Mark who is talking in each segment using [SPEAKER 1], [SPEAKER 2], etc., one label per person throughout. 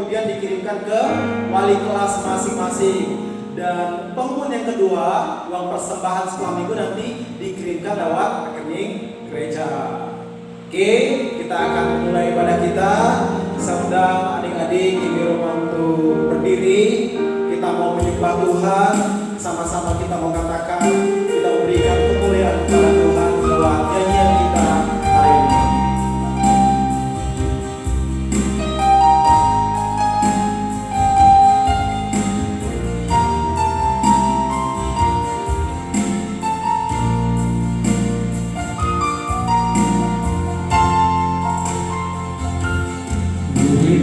[SPEAKER 1] kemudian dikirimkan ke wali kelas masing-masing. Dan pengumuman yang kedua, uang persembahan setelah minggu nanti dikirimkan lewat rekening gereja. Oke, kita akan mulai ibadah kita. Saya undang adik-adik di rumah untuk berdiri. Kita mau menyembah Tuhan. Sama-sama kita mau katakan, kita memberikan kemuliaan kepada Tuhan lewat nyanyian kita hari ini.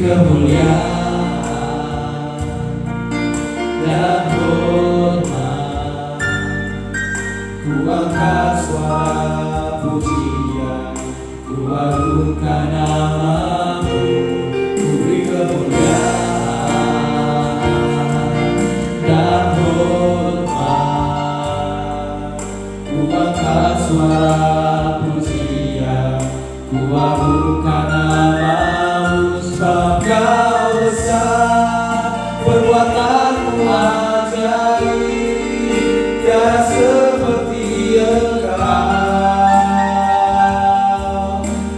[SPEAKER 2] Kemuliaan dan hormat, ku angkat suara pujian, ku agungkan namamu. Ku beri kemuliaan dan hormat, ku angkat suara pujian, ku agungkan namamu. Sebab Kau besar, perbuatanmu ajaib, tiada seperti Engkau,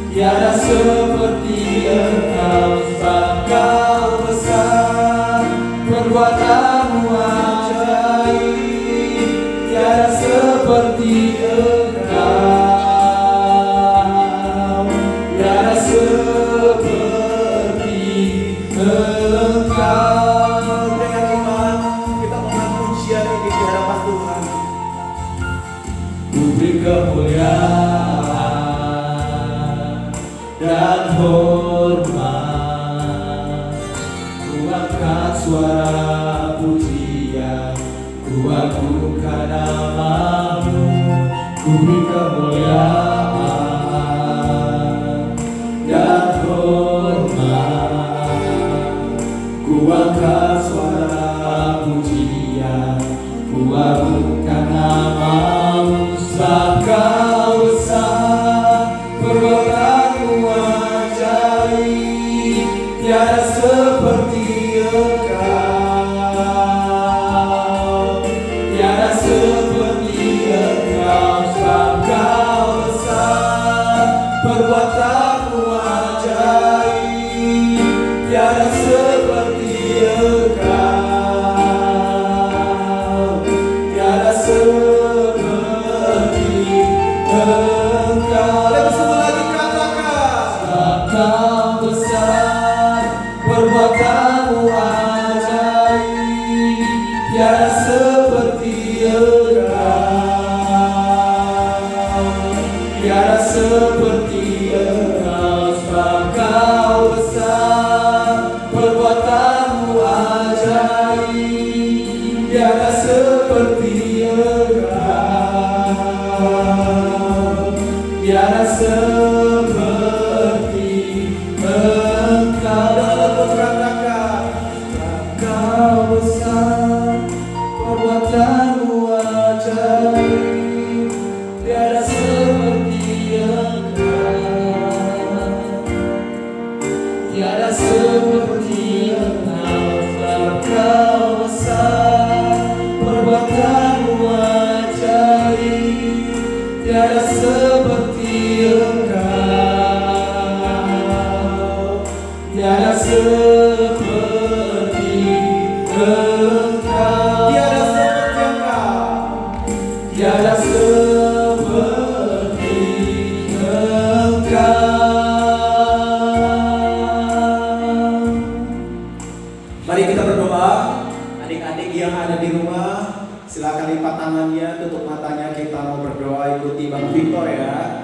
[SPEAKER 2] tiada seperti Engkau. Sebab Kau besar, perbuatanmu ajaib, tiada seperti Engkau, tiada seperti Engkau.
[SPEAKER 1] Dengan iman kita mengucapkan pujian ini di hadapan Tuhan.
[SPEAKER 2] Ku beri kemuliaan dan hormat, ku angkat suara pujian, ku agungkan namamu. Ku beri kemuliaan dan hormat, ku angkat suara pujian, ku agungkan namamu. Sebab Kau besar, perbuatanmu ajaib, tiada seperti Engkau, tiada seperti Engkau. Sebab Kau besar, perbuatanmu ajaib, tiada seperti Engkau, tiada seperti Engkau.
[SPEAKER 1] Boleh bersama lagi katakan.
[SPEAKER 2] Sebab Kau besar, perbuatanmu ajaib, tiada seperti Engkau, tiada seperti Engkau. Sebab Kau besar, perbuatanmu ajaib, tiada seperti Engkau, tiada seperti Engkau.
[SPEAKER 1] Dalam katakan,
[SPEAKER 2] Kau besar, perbuatanmu ajaib, tiada seperti Engkau, tiada seperti Engkau. Sebab Kau besar, perbuatanmu ajaib, tiada seperti Engkau, tiada seperti Engkau,
[SPEAKER 1] tiada seperti Engkau.
[SPEAKER 2] tiada seperti Engkau.
[SPEAKER 1] Mari kita berdoa. Adik-adik yang ada di rumah, silakan lipat tangannya, tutup matanya. Kita mau berdoa ikuti Bang Victor ya.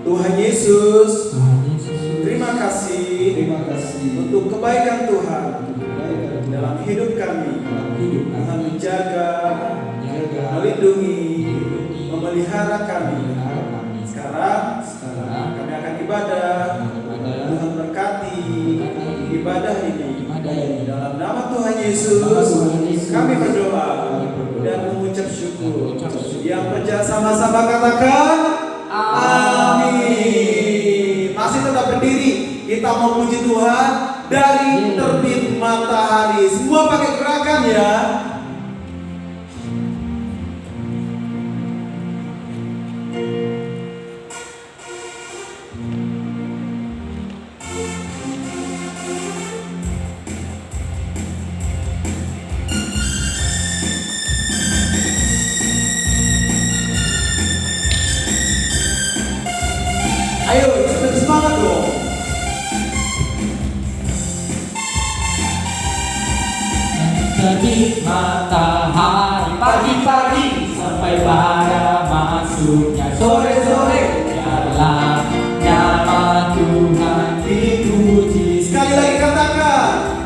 [SPEAKER 1] Tuhan Yesus, terima kasih untuk kebaikan Tuhan dalam hidup kami. Tuhan menjaga, melindungi, memelihara kami. Sekarang kami akan ibadah. Tuhan berkati ibadah ini. Dalam nama Tuhan Yesus kami berdoa dan mengucap syukur. Yang percaya sama-sama katakan amin. Masih tetap berdiri, kita mau puji Tuhan. dari terbit matahari. Semua pakai gerakan ya. Ayo, semangat dong.
[SPEAKER 2] Terbit matahari pagi-pagi sampai pada masuknya sore-sore. Biarlah nama Tuhan dipuji.
[SPEAKER 1] Sekali lagi katakan.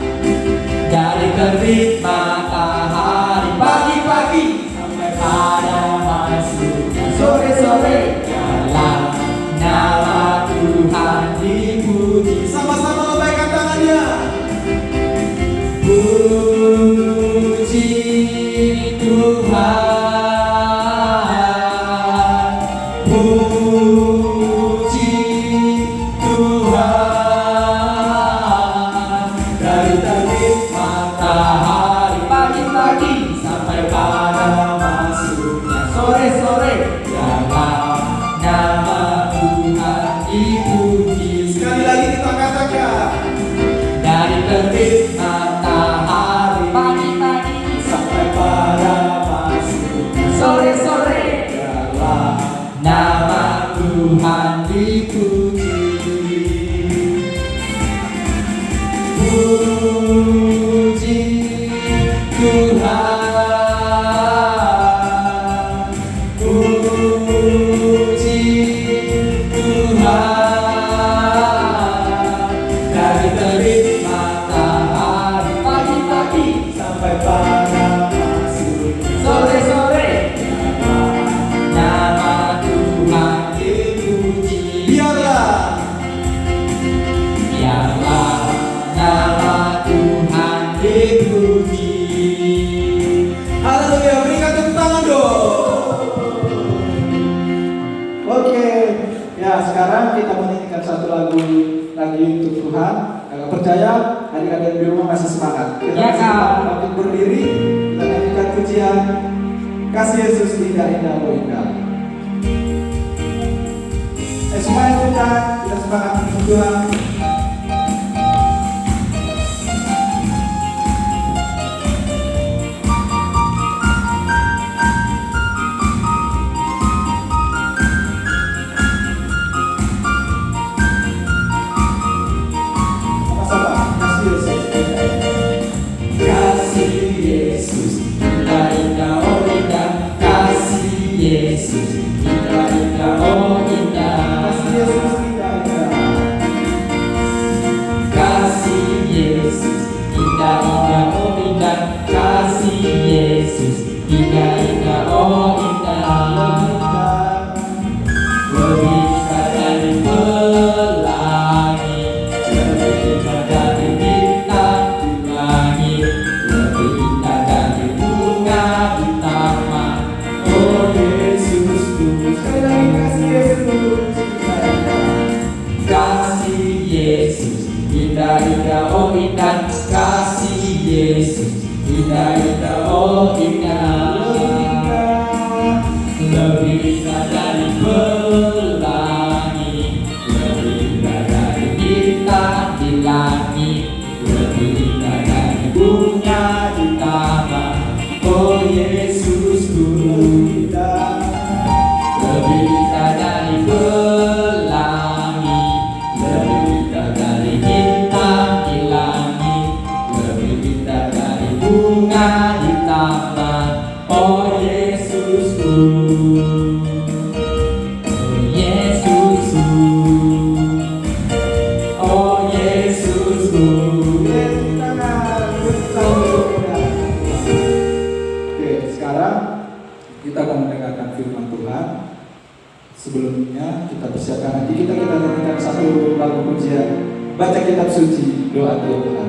[SPEAKER 2] Dari terbit matahari pagi-pagi sampai pada masuknya sore-sore. Biarlah nama Tuhan dipuji.
[SPEAKER 1] Sama-sama lambaikan tangannya.
[SPEAKER 2] Puji Tuhan, puji Tuhan. Dari terbit matahari pagi-pagi sampai pada masuknya sore-sore. Biarlah nama Tuhan dipuji.
[SPEAKER 1] Sekali lagi kita katakan.
[SPEAKER 2] Dari terbit matahari pagi-pagi sampai pada masuknya sore-sore. Biarlah nama Tuhan dipuji. Puji Tuhan, puji Tuhan. Dari terbit matahari pagi-pagi sampai pada masuknya sore-sore. Nama Tuhan dipuji.
[SPEAKER 1] Biarlah.
[SPEAKER 2] Biarlah nama Tuhan dipuji.
[SPEAKER 1] Haleluya, berikan tepuk tangan dong.
[SPEAKER 3] Oke, ya sekarang kita menyanyikan satu lagu lagi untuk Tuhan. Kalau percaya, adik-adik di rumah masih semangat. Kita
[SPEAKER 2] Ya,
[SPEAKER 3] masih
[SPEAKER 2] Kak.
[SPEAKER 3] semangat untuk berdiri, kita nyanyikan pujian Kasih Yesus indah indah oh indah. Semuanya kita semangat untuk Tuhan. Sama-sama, kasih Yesus indah.
[SPEAKER 2] Kasih Yesus indah indah oh indah. Kasih Yesus indah indah oh indah.
[SPEAKER 3] Kasih Yesus indah indah.
[SPEAKER 2] Kasih Yesus indah indah oh indah. Kasih Yesus indah indah oh indah. Lebih indah dari pelangi, lebih indah dari bintang di langit, lebih indah dari bunga di taman. Oh Yesusku,
[SPEAKER 3] Sekali lagi kasih Yesus indah indah.
[SPEAKER 2] kasih Yesus indah indah oh indah. Kasih Yesus indah indah oh indah. Lebih indah dari pelangi, lebih indah dari bintang di langit, lebih indah dari bunga di taman. Oh Yesusku, lebih indah dari pelangi, lebih indah dari bintang di langit, lebih indah dari bunga di taman. Oh Yesusku, oh Yesusku, oh Yesusku.
[SPEAKER 3] Oke, sekarang kita akan mendengarkan firman Tuhan. Sebelumnya kita persiapkan nanti kita nyanyikan satu lagu pujian, baca kitab suci, doa Tuhan.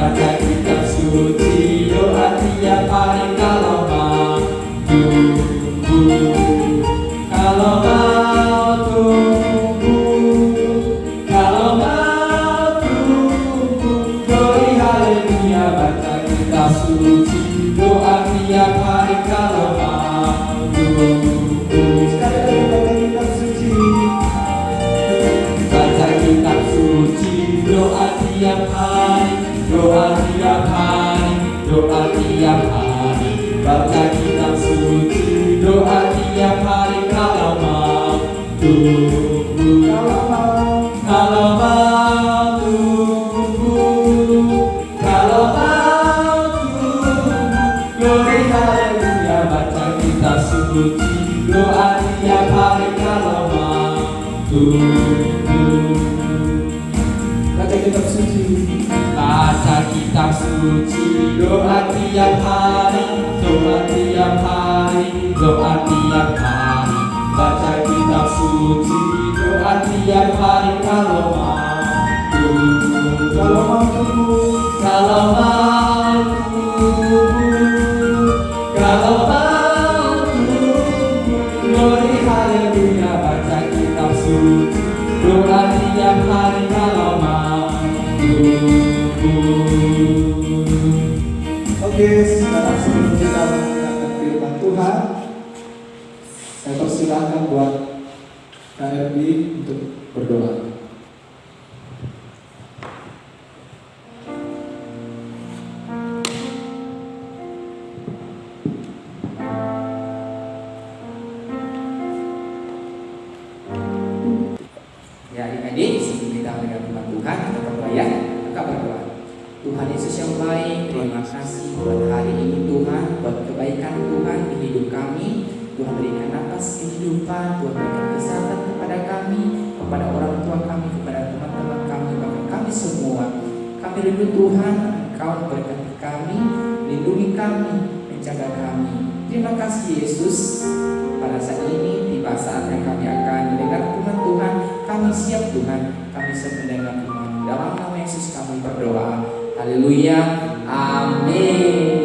[SPEAKER 2] baca kitab suci, doa tiap hari kalau mau tunggu, kalau mau tunggu, kalau mau tunggu, glory haleluya, baca kitab suci, doa tiap hari kalau mau tunggu.
[SPEAKER 3] Sekali lagi baca kitab suci.
[SPEAKER 2] Baca kitab suci, doa tiap hari, doa tiap hari, doa tiap hari. Baca kitab suci, doa tiap hari kalau mau tunggu, kalau mau tunggu, kalau mau tunggu, glory haleluya, baca kitab suci, doa tiap hari kalau mau tunggu.
[SPEAKER 3] Baca kitab suci.
[SPEAKER 2] Baca kitab suci, doa tiap hari, doa tiap hari, doa tiap hari. Baca kitab suci, doa tiap hari kalau mau tunggu,
[SPEAKER 3] Kalau mau tunggu,
[SPEAKER 2] kalau mau tunggu, kalau mau tunggu, glory haleluya, baca kitab suci, doa tiap hari kalau mau tunggu.
[SPEAKER 3] oke, sekarang sebelum kita mendengarkan firman Tuhan, saya persilahkan buat KRB untuk berdoa.
[SPEAKER 2] Ya adik-adik, sebelum kita mendengar firman Tuhan, kita berdoa ya. Kita berdoa. Tuhan Yesus yang baik, terima kasih buat hari ini Tuhan, buat kebaikan Tuhan di hidup kami. Tuhan berikan nafas kehidupan, Tuhan berikan kesehatan kepada kami, kepada orang tua kami, kepada teman-teman kami, bahkan kami semua. Kami rindu Tuhan, Engkau memberkati kami, lindungi kami, menjaga kami. Terima kasih Yesus. Pada saat ini, tiba saatnya kami akan mendengar firman Tuhan. Kami siap Tuhan, kami siap mendengar firman. Dalam nama Yesus kami berdoa. Haleluya, amin.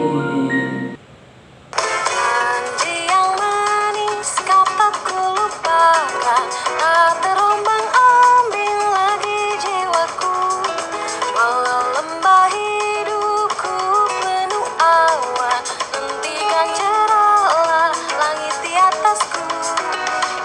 [SPEAKER 4] Janji yang manis kau tak kulupakan, tak terombang-ambing lagi jiwaku. Walau lembah hidupku penuh awan, nantikan cerahlah langit di atasku.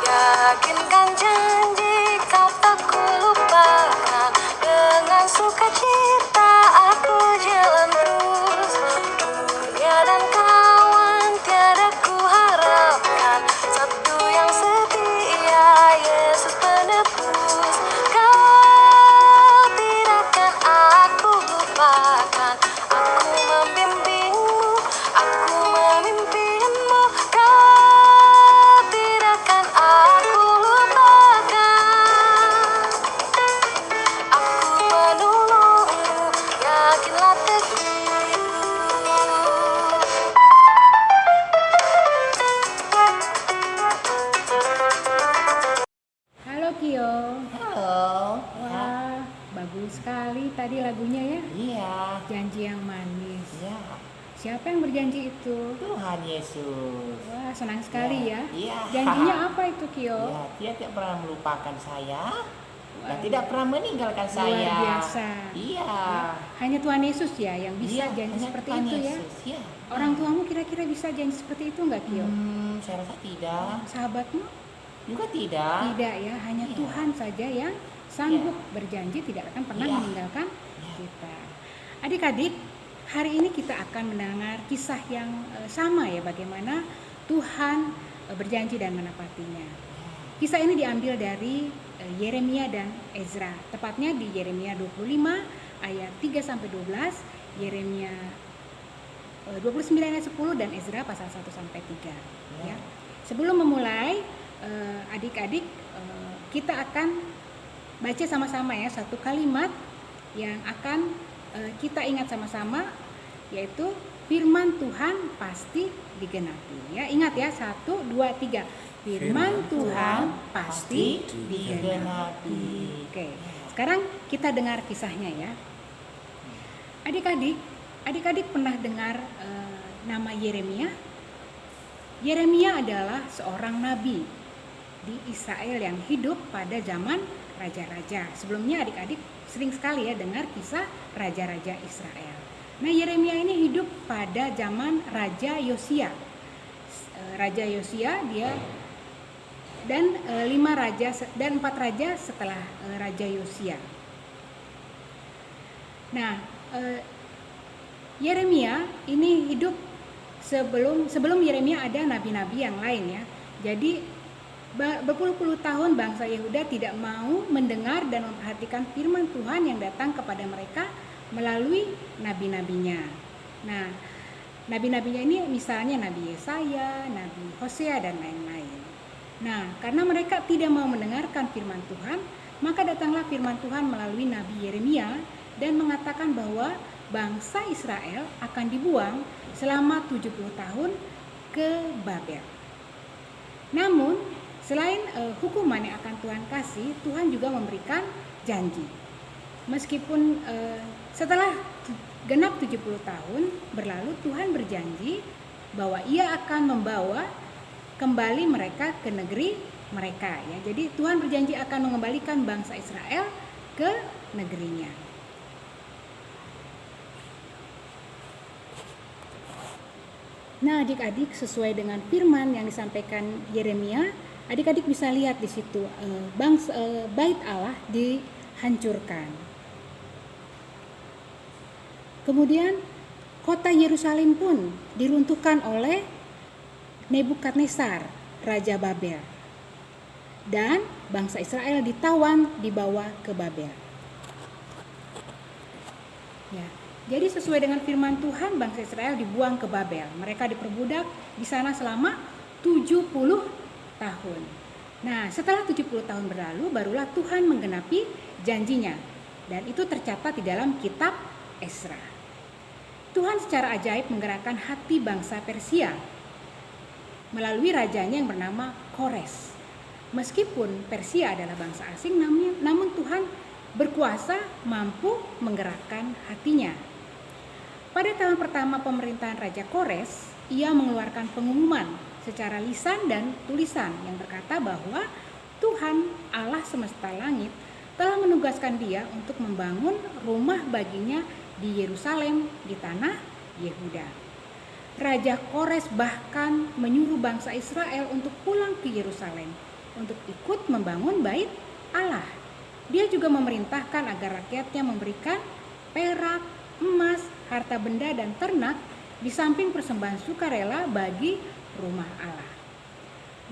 [SPEAKER 4] Yakinkan janji kau tak kulupakan, dengan sukacita aku jalan terus. Dunia dan kawan tiada ku harapkan, satu yang setia, Yesus penebus. Kau tidak akan aku lupakan, aku membimbingmu, aku memimpinmu. Kau tidak akan aku lupakan, aku menolongmu, yakinlah teguh.
[SPEAKER 5] Halo Kio.
[SPEAKER 6] Halo.
[SPEAKER 5] Wah, bagus sekali tadi lagunya ya.
[SPEAKER 6] Iya.
[SPEAKER 5] Janji yang manis.
[SPEAKER 6] Iya.
[SPEAKER 5] Siapa yang berjanji itu?
[SPEAKER 6] Tuhan Yesus.
[SPEAKER 5] Wah, senang sekali ya.
[SPEAKER 6] Iya.
[SPEAKER 5] Janjinya apa itu Kio?
[SPEAKER 6] Iya, Dia tidak pernah melupakan saya dan
[SPEAKER 5] Wah,
[SPEAKER 6] tidak pernah meninggalkan
[SPEAKER 5] luar
[SPEAKER 6] saya.
[SPEAKER 5] biasa.
[SPEAKER 6] Iya.
[SPEAKER 5] Hanya Tuhan Yesus ya yang bisa
[SPEAKER 6] Iya,
[SPEAKER 5] janji
[SPEAKER 6] hanya
[SPEAKER 5] seperti
[SPEAKER 6] Tuhan
[SPEAKER 5] itu ya.
[SPEAKER 6] Yesus. Iya.
[SPEAKER 5] Orang tuamu kira-kira bisa janji seperti itu nggak Kio?
[SPEAKER 6] Saya rasa tidak.
[SPEAKER 5] Sahabatmu?
[SPEAKER 6] Juga tidak.
[SPEAKER 5] Tidak ya, hanya
[SPEAKER 6] Iya.
[SPEAKER 5] Tuhan saja yang sanggup berjanji tidak akan pernah
[SPEAKER 6] Iya.
[SPEAKER 5] meninggalkan
[SPEAKER 6] Iya.
[SPEAKER 5] kita. Adik-adik, hari ini kita akan mendengar kisah yang sama ya, bagaimana Tuhan berjanji dan menepatinya. Kisah ini diambil dari Yeremia dan Ezra, tepatnya di Yeremia 25 ayat 3-12, Yeremia 29 ayat 10 dan Ezra pasal 1-3 ya. Sebelum memulai, adik-adik, kita akan baca sama-sama ya satu kalimat yang akan kita ingat sama-sama, yaitu firman Tuhan pasti digenapi ya. Ingat ya, 1, 2, 3. Firman Tuhan pasti digenapi. Oke, sekarang kita dengar kisahnya ya. Adik-adik pernah dengar nama Yeremia? Yeremia adalah seorang nabi di Israel yang hidup pada zaman raja-raja. Sebelumnya adik-adik sering sekali ya dengar kisah raja-raja Israel. Nah, Yeremia ini hidup pada zaman Raja Yosia. Raja Yosia dia dan 4 raja setelah Raja Yosia. Nah, Yeremia ini hidup sebelum Yeremia ada nabi-nabi yang lain ya. Jadi berpuluh-puluh tahun bangsa Yehuda tidak mau mendengar dan memperhatikan firman Tuhan yang datang kepada mereka melalui nabi-nabinya. Nah, nabi-nabinya ini misalnya Nabi Yesaya, Nabi Hosea dan lain-lain. Nah, karena mereka tidak mau mendengarkan firman Tuhan, maka datanglah firman Tuhan melalui Nabi Yeremia dan mengatakan bahwa bangsa Israel akan dibuang selama 70 tahun ke Babel. Namun, selain hukuman yang akan Tuhan kasih, Tuhan juga memberikan janji. Meskipun setelah genap 70 tahun berlalu, Tuhan berjanji bahwa Ia akan membawa kembali mereka ke negeri mereka ya. Jadi Tuhan berjanji akan mengembalikan bangsa Israel ke negerinya. Nah, adik-adik, sesuai dengan firman yang disampaikan Yeremia, adik-adik bisa lihat di situ bait Allah dihancurkan. Kemudian kota Yerusalem pun diruntuhkan oleh Nebukadnezar, Raja Babel. Dan bangsa Israel ditawan dibawa ke Babel. Ya. Jadi sesuai dengan firman Tuhan, bangsa Israel dibuang ke Babel. Mereka diperbudak di sana selama 70 tahun. Nah, setelah 70 tahun berlalu, barulah Tuhan menggenapi janjinya. Dan itu tercatat di dalam kitab Esra. Tuhan secara ajaib menggerakkan hati bangsa Persia melalui rajanya yang bernama Kores. Meskipun Persia adalah bangsa asing, namun Tuhan berkuasa mampu menggerakkan hatinya. Pada tahun pertama pemerintahan Raja Kores, ia mengeluarkan pengumuman secara lisan dan tulisan yang berkata bahwa Tuhan Allah semesta langit telah menugaskan dia untuk membangun rumah baginya di Yerusalem di tanah Yehuda. Raja Kores bahkan menyuruh bangsa Israel untuk pulang ke Yerusalem untuk ikut membangun bait Allah. Dia juga memerintahkan agar rakyatnya memberikan perak, emas, harta benda dan ternak di samping persembahan sukarela bagi rumah Allah.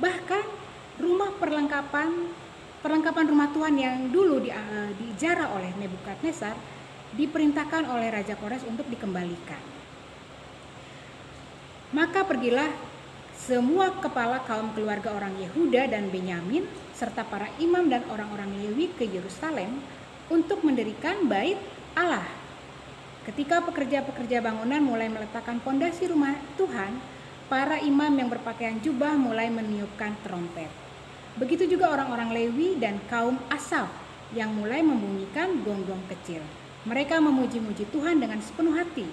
[SPEAKER 5] Bahkan rumah perlengkapan rumah Tuhan yang dulu diijara oleh Nebukadnezar diperintahkan oleh Raja Kores untuk dikembalikan. Maka pergilah semua kepala kaum keluarga orang Yehuda dan Benyamin serta para imam dan orang-orang Lewi ke Yerusalem untuk mendirikan bait Allah. Ketika pekerja-pekerja bangunan mulai meletakkan pondasi rumah Tuhan, para imam yang berpakaian jubah mulai meniupkan trompet. Begitu juga orang-orang Lewi dan kaum Asaf yang mulai membunyikan gonggong kecil. Mereka memuji-muji Tuhan dengan sepenuh hati.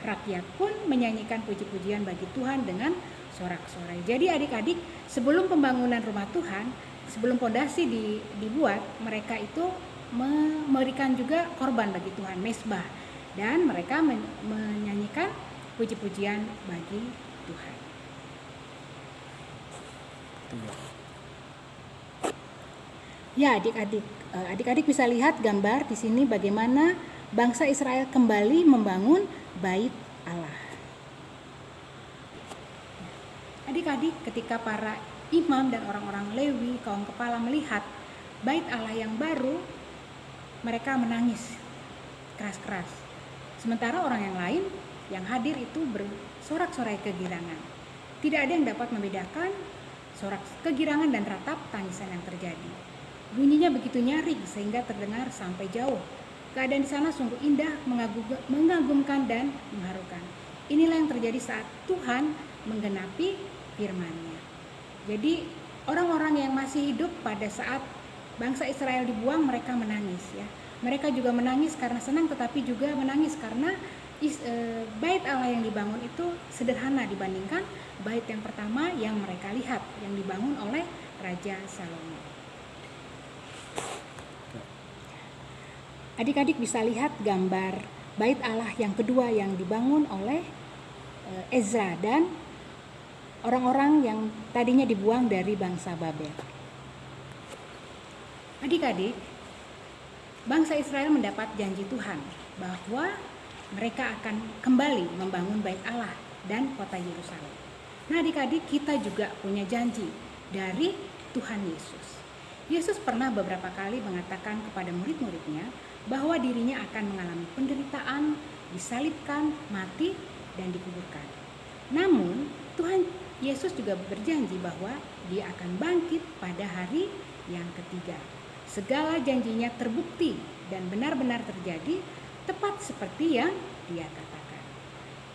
[SPEAKER 5] Rakyat pun menyanyikan puji-pujian bagi Tuhan dengan sorak-sorai. Jadi adik-adik, sebelum pembangunan rumah Tuhan, sebelum pondasi dibuat, mereka itu memberikan juga korban bagi Tuhan, mezbah. Dan mereka menyanyikan puji-pujian bagi Tuhan. Ya adik-adik bisa lihat gambar di sini bagaimana bangsa Israel kembali membangun bait Allah. Adik-adik, ketika para imam dan orang-orang Lewi, kaum kepala melihat bait Allah yang baru, mereka menangis keras-keras. Sementara orang yang lain yang hadir itu bersorak-sorai kegirangan. Tidak ada yang dapat membedakan sorak kegirangan dan ratap tangisan yang terjadi. Bunyinya begitu nyaring sehingga terdengar sampai jauh. Keadaan di sana sungguh indah, mengagumkan dan mengharukan. Inilah yang terjadi saat Tuhan menggenapi firman-Nya. Jadi orang-orang yang masih hidup pada saat bangsa Israel dibuang, mereka menangis ya. Mereka juga menangis karena senang, tetapi juga menangis karena bait Allah yang dibangun itu sederhana dibandingkan bait yang pertama yang mereka lihat, yang dibangun oleh Raja Salomo. Adik-adik bisa lihat gambar bait Allah yang kedua yang dibangun oleh Ezra dan orang-orang yang tadinya dibuang dari bangsa Babel. Adik-adik, bangsa Israel mendapat janji Tuhan bahwa mereka akan kembali membangun bait Allah dan kota Yerusalem. Nah adik-adik, kita juga punya janji dari Tuhan Yesus. Yesus pernah beberapa kali mengatakan kepada murid-muridnya bahwa dirinya akan mengalami penderitaan, disalibkan, mati, dan dikuburkan. Namun Tuhan Yesus juga berjanji bahwa dia akan bangkit pada hari yang ketiga. Segala janjinya terbukti dan benar-benar terjadi tepat seperti yang dia katakan.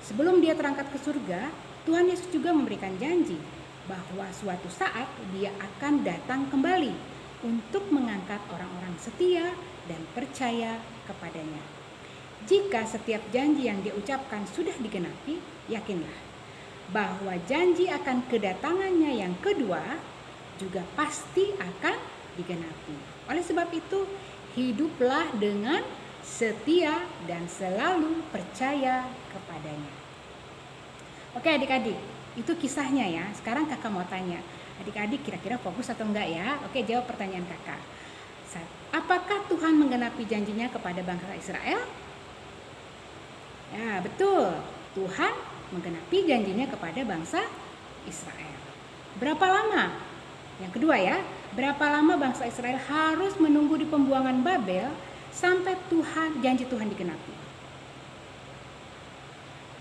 [SPEAKER 5] Sebelum dia terangkat ke surga, Tuhan Yesus juga memberikan janji bahwa suatu saat dia akan datang kembali untuk mengangkat orang-orang setia dan percaya kepadanya. Jika setiap janji yang dia ucapkan sudah digenapi, yakinlah bahwa janji akan kedatangannya yang kedua juga pasti akan digenapi. Oleh sebab itu, hiduplah dengan setia dan selalu percaya kepadanya. Oke adik-adik, itu kisahnya ya. Sekarang kakak mau tanya, adik-adik kira-kira fokus atau enggak ya? Oke, jawab pertanyaan kakak. Apakah Tuhan menggenapi janjinya kepada bangsa Israel? Ya, betul. Tuhan menggenapi janjinya kepada bangsa Israel. Berapa lama? Yang kedua ya, berapa lama bangsa Israel harus menunggu di pembuangan Babel sampai janji Tuhan digenapi?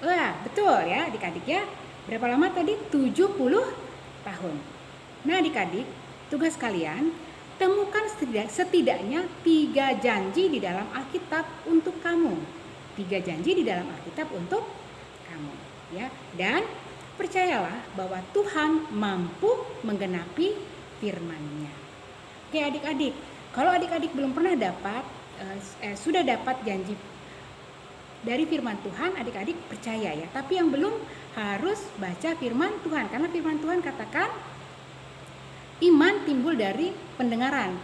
[SPEAKER 5] Wah, betul ya adik-adik ya. Berapa lama tadi? 70 tahun. Nah adik-adik, tugas kalian temukan setidaknya 3 janji di dalam Alkitab untuk kamu. 3 janji di dalam Alkitab untuk kamu, ya. Dan percayalah bahwa Tuhan mampu menggenapi firman-Nya. Oke adik-adik, kalau adik-adik belum pernah sudah dapat janji dari firman Tuhan, adik-adik percaya ya. Tapi yang belum harus baca firman Tuhan, karena firman Tuhan katakan iman timbul dari pendengaran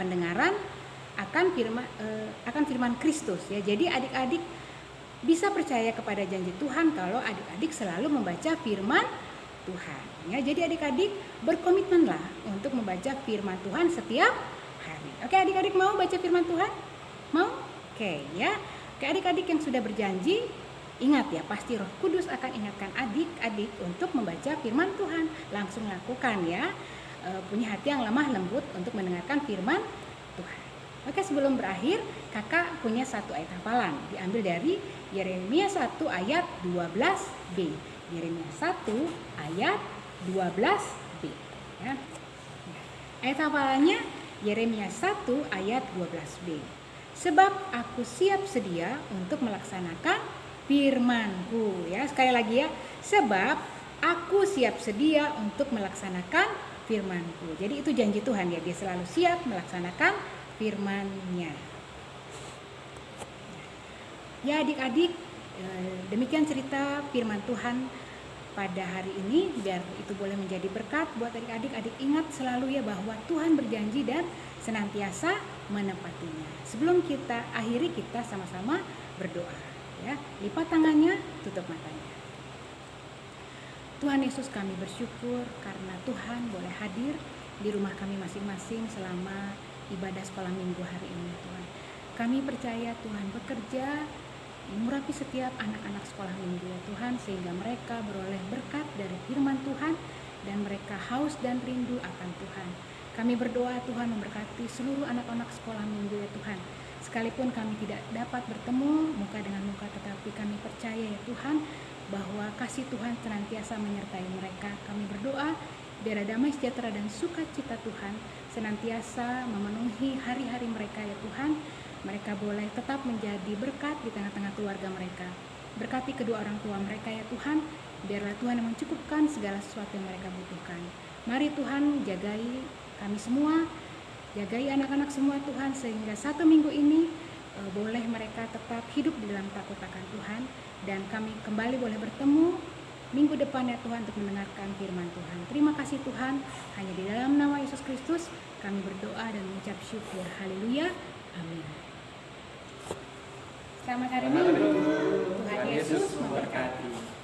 [SPEAKER 5] akan firman Kristus ya. Jadi adik-adik bisa percaya kepada janji Tuhan kalau adik-adik selalu membaca firman Tuhan ya. Jadi adik-adik berkomitmenlah untuk membaca firman Tuhan setiap hari. Oke adik-adik mau baca firman Tuhan? Mau? Oke ya. Oke adik-adik yang sudah berjanji, ingat ya, pasti Roh Kudus akan ingatkan adik-adik untuk membaca firman Tuhan. Langsung lakukan ya. Punya hati yang lemah lembut untuk mendengarkan firman Tuhan. Oke, sebelum berakhir, kakak punya satu ayat hafalan, diambil dari Yeremia 1 ayat 12b. Yeremia 1 ayat 12b ya. Ayat hafalannya Yeremia 1 ayat 12b. Sebab aku siap sedia untuk melaksanakan firman-Ku ya. Sekali lagi ya, sebab aku siap sedia untuk melaksanakan firman-Ku. Jadi itu janji Tuhan ya, dia selalu siap melaksanakan firman-Nya. Ya adik-adik, demikian cerita firman Tuhan pada hari ini. Biar itu boleh menjadi berkat buat adik-adik. Adik ingat selalu ya bahwa Tuhan berjanji dan senantiasa menepatinya. Sebelum kita akhiri, kita sama-sama berdoa ya. Lipat tangannya, tutup matanya. Tuhan Yesus, kami bersyukur karena Tuhan boleh hadir di rumah kami masing-masing selama ibadah sekolah minggu hari ini Tuhan. Kami percaya Tuhan bekerja mengurapi setiap anak-anak sekolah minggu ya Tuhan, sehingga mereka beroleh berkat dari firman Tuhan dan mereka haus dan rindu akan Tuhan. Kami berdoa Tuhan memberkati seluruh anak-anak sekolah minggu ya Tuhan. Sekalipun kami tidak dapat bertemu muka dengan muka, tetapi kami percaya ya Tuhan bahwa kasih Tuhan senantiasa menyertai mereka. Kami berdoa biar damai sejahtera dan sukacita Tuhan senantiasa memenuhi hari-hari mereka ya Tuhan. Mereka boleh tetap menjadi berkat di tengah-tengah keluarga mereka. Berkati kedua orang tua mereka ya Tuhan. Biarlah Tuhan yang mencukupkan segala sesuatu yang mereka butuhkan. Mari Tuhan jagai kami semua, jagai anak-anak semua Tuhan, sehingga 1 minggu ini boleh mereka tetap hidup di dalam takut akan Tuhan, dan kami kembali boleh bertemu minggu depan ya Tuhan untuk mendengarkan firman Tuhan. Terima kasih Tuhan, hanya di dalam nama Yesus Kristus kami berdoa dan mengucap syukur. Haleluya. Amin. Selamat hari Minggu. Tuhan Yesus memberkati.